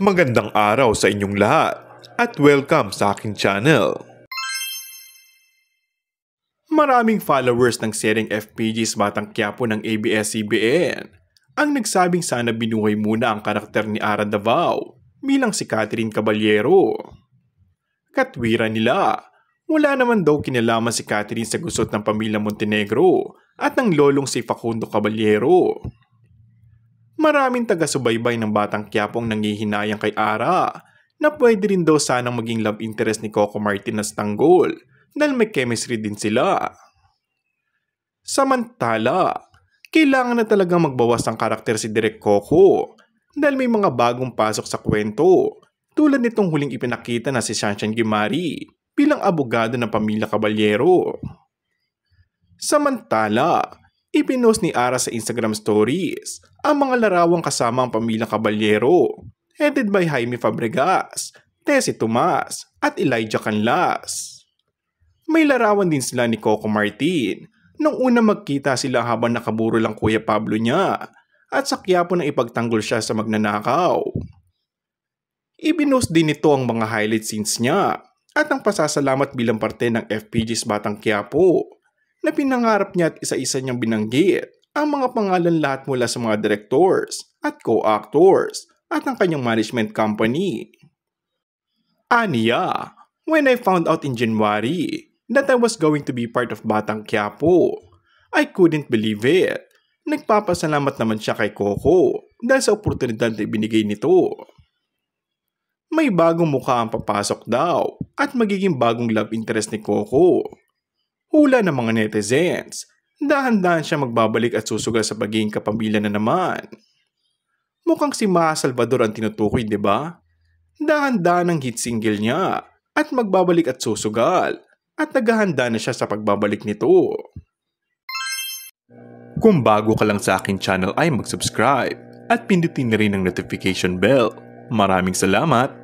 Magandang araw sa inyong lahat at welcome sa aking channel. Maraming followers ng seryeng FPG's Batang Quiapo ng ABS-CBN ang nagsabing sana binuhay muna ang karakter ni Ara Davao bilang si Catherine Caballero. Katwiran nila, wala naman daw kinalaman si Catherine sa gusot ng pamilya Montenegro at ng lolong si Facundo Caballero. Maraming taga-subaybay ng Batang Quiapo ang nangihinayang kay Ara na pwede rin daw sanang maging love interest ni Coco Martinez Tanggol dahil may chemistry din sila. Samantala, kailangan na talagang magbawas ng karakter si Direk Coco dahil may mga bagong pasok sa kwento tulad nitong huling ipinakita na si Shanshan Gimari bilang abogado ng pamilya Caballero. Samantala, ipinost ni Ara sa Instagram stories ang mga larawang kasama ang pamilya Caballero, headed by Jaime Fabregas, Tessie Tomas at Elijah Canlas. May larawan din sila ni Coco Martin nung una magkita sila habang nakaburo lang Kuya Pablo niya at sa Quiapo na ipagtanggol siya sa magnanakaw. Ibinost din nito ang mga highlight scenes niya at ang pasasalamat bilang parte ng FPG's Batang Quiapo na pinangarap niya at isa-isa niyang binanggit ang mga pangalan lahat mula sa mga directors at co-actors at ang kanyang management company. Aniya, when I found out in January that I was going to be part of Batang Quiapo, I couldn't believe it. Nagpapasalamat naman siya kay Coco dahil sa oportunidad na ibinigay nito. May bagong mukha ang papasok daw at magiging bagong love interest ni Coco. Hula ng mga netizens, dahan-dahan siya magbabalik at susugal sa pagiging kapamilya na naman. Mukhang si Maha Salvador ang tinutukoy, di ba? Dahan-dahan ang hit single niya at magbabalik at susugal at naghahanda na siya sa pagbabalik nito. Kung bago ka lang sa akin channel ay mag-subscribe at pindutin na rin ang notification bell. Maraming salamat!